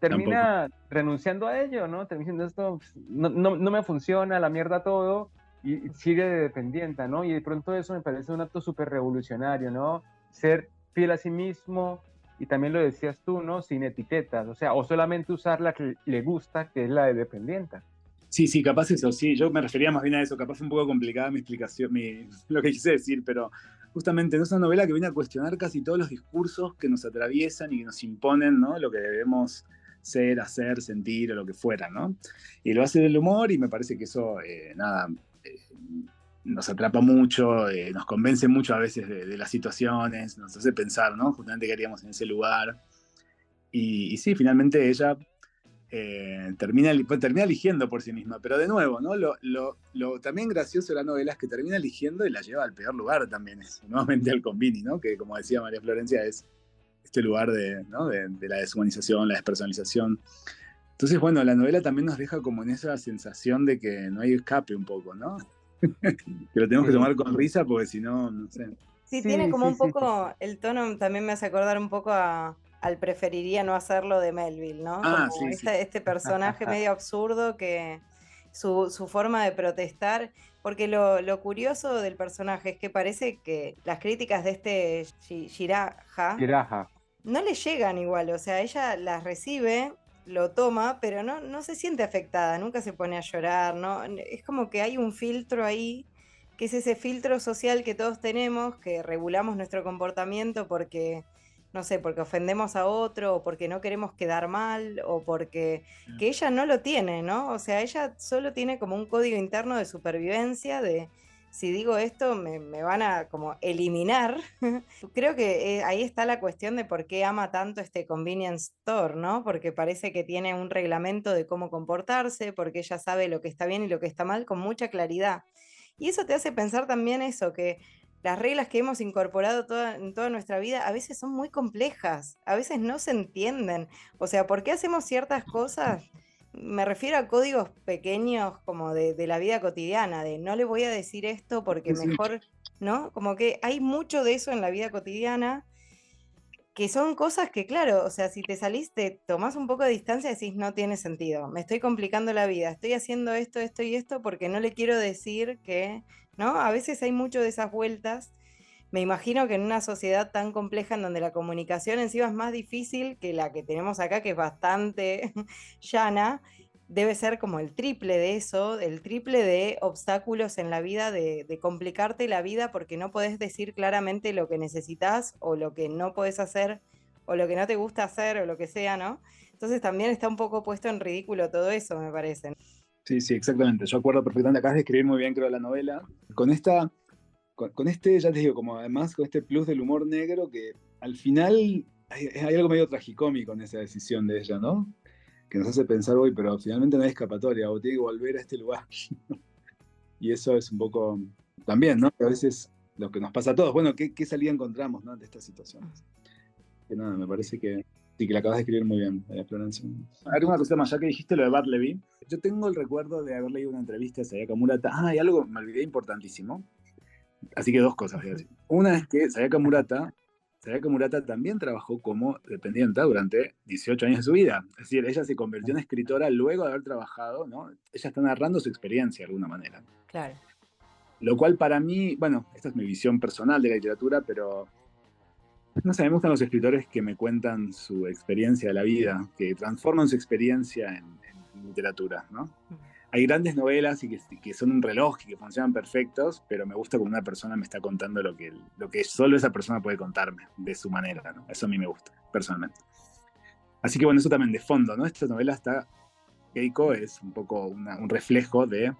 Tampoco. termina renunciando a ello, ¿no? Termina diciendo esto, no me funciona, la mierda todo, y sigue de dependiente, ¿no? Y de pronto eso me parece un acto súper revolucionario, ¿no? Ser fiel a sí mismo, y también lo decías tú, ¿no? Sin etiquetas, o sea, o solamente usar la que le gusta, que es la de dependiente. Sí, sí, capaz eso, sí, yo me refería más bien a eso, capaz fue un poco complicada mi explicación, lo que quise decir, pero justamente no es una novela que viene a cuestionar casi todos los discursos que nos atraviesan y que nos imponen, ¿no? Lo que debemos ser, hacer, sentir o lo que fuera, ¿no? Y lo hace del humor y me parece que eso, nada, eh, nos atrapa mucho, nos convence mucho a veces de las situaciones, nos hace pensar, ¿no? Justamente qué haríamos en ese lugar. Y sí, finalmente ella termina eligiendo por sí misma. Pero de nuevo, ¿no? Lo también gracioso de la novela es que termina eligiendo y la lleva al peor lugar también, eso, nuevamente al Convini, ¿no? Que como decía María Florencia, es este lugar ¿no? de la deshumanización, la despersonalización. Entonces, bueno, la novela también nos deja como en esa sensación de que no hay escape un poco, ¿no? Que lo tenemos que Sí, tomar con risa porque si no, no sé. sí, tiene Sí, como sí, un sí, sí. poco, el tono también me hace acordar un poco al preferiría no hacerlo de Melville, ¿no? Ah, Como sí, sí. este personaje medio absurdo que su forma de protestar, porque lo curioso del personaje es que parece que las críticas de este Shiraja Kiraja. no le llegan igual, o sea, ella las recibe, lo toma, pero no se siente afectada, nunca se pone a llorar, ¿no? Es como que hay un filtro ahí, que es ese filtro social que todos tenemos, que regulamos nuestro comportamiento porque, no sé, porque ofendemos a otro, o porque no queremos quedar mal, o porque que ella no lo tiene, ¿no? O sea, ella solo tiene como un código interno de supervivencia, de si digo esto me van a como eliminar. Creo que ahí está la cuestión de por qué ama tanto este convenience store, ¿no? Porque parece que tiene un reglamento de cómo comportarse, porque ella sabe lo que está bien y lo que está mal con mucha claridad. Y eso te hace pensar también eso, que las reglas que hemos incorporado en toda nuestra vida a veces son muy complejas, a veces no se entienden. O sea, ¿por qué hacemos ciertas cosas? Me refiero a códigos pequeños como de la vida cotidiana, de no le voy a decir esto porque Sí, sí. mejor, ¿no? Como que hay mucho de eso en la vida cotidiana, que son cosas que, claro, o sea, si te salís, te tomás un poco de distancia y decís, no tiene sentido, me estoy complicando la vida, estoy haciendo esto, esto y esto porque no le quiero decir que, ¿no? A veces hay mucho de esas vueltas. Me imagino que en una sociedad tan compleja en donde la comunicación encima es más difícil que la que tenemos acá, que es bastante llana, debe ser como el triple de eso, el triple de obstáculos en la vida, de complicarte la vida porque no podés decir claramente lo que necesitas o lo que no podés hacer o lo que no te gusta hacer o lo que sea, ¿no? Entonces también está un poco puesto en ridículo todo eso, me parece. Sí, sí, exactamente. Yo acuerdo perfectamente. Acabas de escribir muy bien, creo, la novela. Con este, ya te digo, como además con este plus del humor negro que al final hay algo medio tragicómico en esa decisión de ella, ¿no? Que nos hace pensar hoy, pero finalmente no hay escapatoria, o tiene que volver a este lugar. Y eso es un poco también, ¿no? A veces lo que nos pasa a todos. Bueno, ¿qué salida encontramos, ¿no? De estas situaciones? Que nada, me parece que sí, que la acabas de escribir muy bien, Florencia. A ver, una cosa más, ya que dijiste lo de Bartleby, yo tengo el recuerdo de haber leído una entrevista a Sayaka Murata. Ah, y algo me olvidé importantísimo. Así que dos cosas voy a decir. Una es que Sayaka Murata Sayaka Murata también trabajó como dependiente durante 18 años de su vida. Es decir, ella se convirtió en escritora luego de haber trabajado, ¿no? Ella está narrando su experiencia de alguna manera. Claro. Lo cual para mí, bueno, esta es mi visión personal de la literatura, pero no sé, me gustan los escritores que me cuentan su experiencia de la vida, que transforman su experiencia en literatura, ¿no? Hay grandes novelas que son un reloj y que funcionan perfectos, pero me gusta cuando una persona me está contando lo que solo esa persona puede contarme de su manera, ¿no? Eso a mí me gusta, personalmente. Así que bueno, eso también de fondo, ¿no? Esta novela está, Keiko es un poco un reflejo de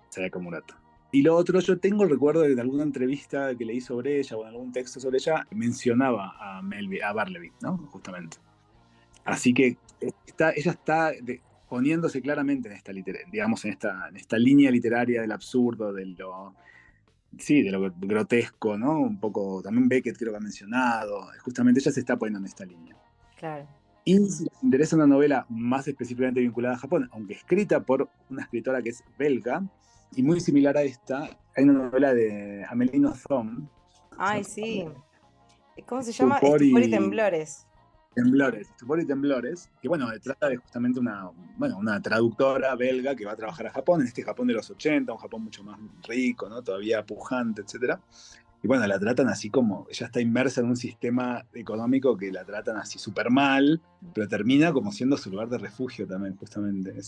Sayaka Murata. Y lo otro, yo tengo el recuerdo de alguna entrevista que leí sobre ella o en algún texto sobre ella, mencionaba a Barleby, ¿no? Justamente. Así que ella está poniéndose claramente en esta digamos, en esta línea literaria del absurdo, sí, de lo grotesco, ¿no? Un poco, también Beckett creo que ha mencionado, justamente ella se está poniendo en esta línea. Claro. Y si les interesa una novela más específicamente vinculada a Japón, aunque escrita por una escritora que es belga, y muy similar a esta, hay una novela de Amélie Nothomb. Ay, sí. ¿Cómo se llama? Estupor Estupor y y temblores. Temblores, que bueno, trata de justamente una traductora belga que va a trabajar a Japón, en este Japón de los 80, un Japón mucho más rico, ¿no? Todavía pujante, etcétera. Y bueno, la tratan así como, ella está inmersa en un sistema económico que la tratan así súper mal, pero termina como siendo su lugar de refugio también, justamente.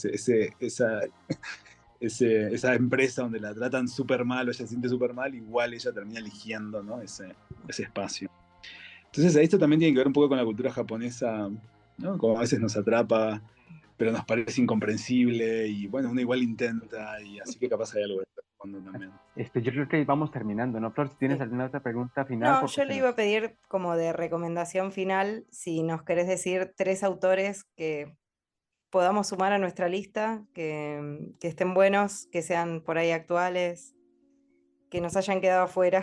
Esa empresa donde la tratan súper mal o ella se siente súper mal, igual ella termina eligiendo, ¿no? ese espacio. Entonces, esto también tiene que ver un poco con la cultura japonesa, ¿no? Como a veces nos atrapa, pero nos parece incomprensible, y bueno, uno igual intenta, y así que capaz hay algo de fondo también. Yo creo que vamos terminando, ¿no, Flor? Si tienes Sí. alguna otra pregunta final, No, porque yo se le nos... iba a pedir como de recomendación final, si nos querés decir 3 autores que podamos sumar a nuestra lista, que estén buenos, que sean por ahí actuales, que nos hayan quedado afuera.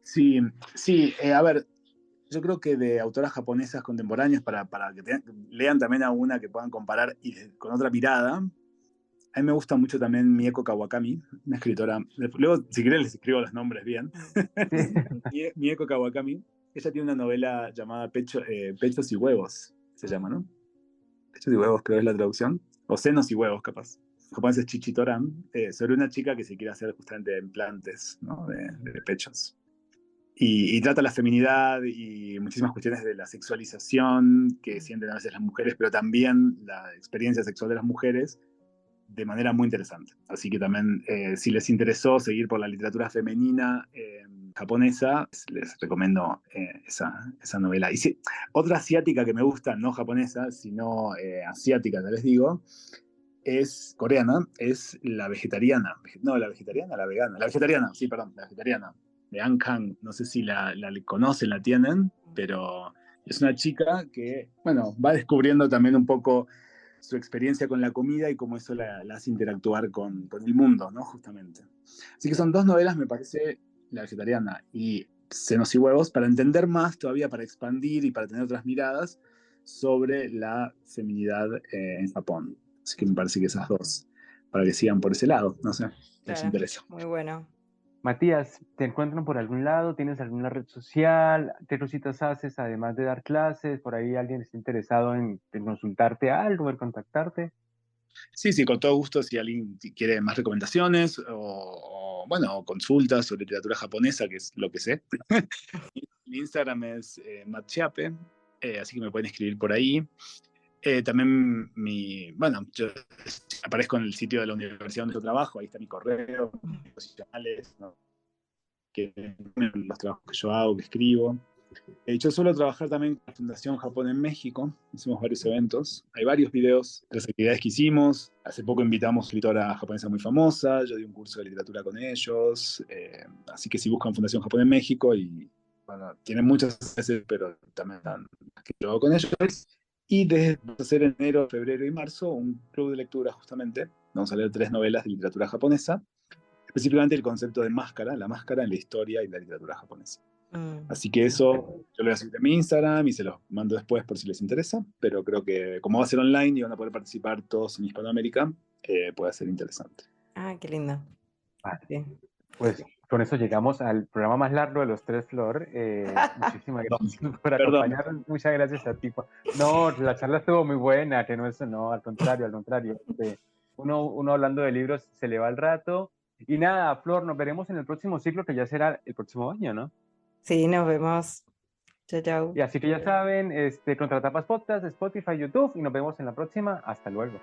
Sí, sí, a ver, yo creo que de autoras japonesas contemporáneas, para que lean también a una que puedan comparar con otra mirada, a mí me gusta mucho también Mieko Kawakami, una escritora. Luego, si quieren, les escribo los nombres bien. Sí. Mieko Kawakami. Ella tiene una novela llamada Pechos y Huevos, se llama, ¿no? Pechos y Huevos, creo que es la traducción. O Senos y Huevos, capaz. En japonés es Chichitoran, sobre una chica que se quiere hacer justamente implantes, ¿no? de pechos. Y trata la feminidad y muchísimas cuestiones de la sexualización que sienten a veces las mujeres, pero también la experiencia sexual de las mujeres de manera muy interesante. Así que también, si les interesó seguir por la literatura femenina japonesa, les recomiendo esa novela. Y sí, otra asiática que me gusta, no japonesa, sino asiática, ya les digo, es coreana, es La Vegetariana. No, La Vegetariana, La Vegana. La Vegetariana, sí, perdón, La Vegetariana. De Anne Kang, no sé si la conocen, la tienen, pero es una chica que, bueno, va descubriendo también un poco su experiencia con la comida y cómo eso la hace interactuar con el mundo, ¿no? Justamente. Así que son dos novelas, me parece, La Vegetariana y Senos y Huevos, para entender más todavía, para expandir y para tener otras miradas sobre la feminidad en Japón. Así que me parece que esas dos, para que sigan por ese lado, no sé, les Claro, interesa. muy bueno. Matías, ¿te encuentran por algún lado? ¿Tienes alguna red social? ¿Qué cositas haces además de dar clases? ¿Por ahí alguien está interesado en consultarte algo, en contactarte? Sí, sí, con todo gusto, si alguien quiere más recomendaciones bueno, consultas sobre literatura japonesa, que es lo que sé. Mi Instagram es matchiape, así que me pueden escribir por ahí. También bueno, yo aparezco en el sitio de la universidad donde yo trabajo, ahí está mi correo, profesionales, ¿no? Los trabajos que yo hago, que escribo. Yo suelo trabajar también con la Fundación Japón en México, hicimos varios eventos, hay varios videos de las actividades que hicimos, hace poco invitamos a una escritora japonesa muy famosa, yo di un curso de literatura con ellos, así que si buscan Fundación Japón en México, y bueno, tienen muchas veces, pero también están que yo hago con ellos, y desde hacer enero, febrero y marzo un club de lectura justamente, vamos a leer 3 novelas de literatura japonesa, específicamente el concepto de máscara, la máscara en la historia y la literatura japonesa. Así que eso yo lo voy a subir en mi Instagram y se los mando después por si les interesa, pero creo que como va a ser online y van a poder participar todos en Hispanoamérica, puede ser interesante. Ah, qué lindo. Vale. Bien. Pues con eso llegamos al programa más largo de los tres, Flor. Muchísimas gracias por Perdón. acompañarnos. Muchas gracias a ti. No, la charla estuvo muy buena, que no, eso no, al contrario, al contrario. Uno hablando de libros se le va el rato. Y nada, Flor, nos veremos en el próximo ciclo, que ya será el próximo año, ¿no? Sí, nos vemos. Chau, chau. Y así que ya saben, Contratapas Podcast, Spotify, YouTube, y nos vemos en la próxima. Hasta luego.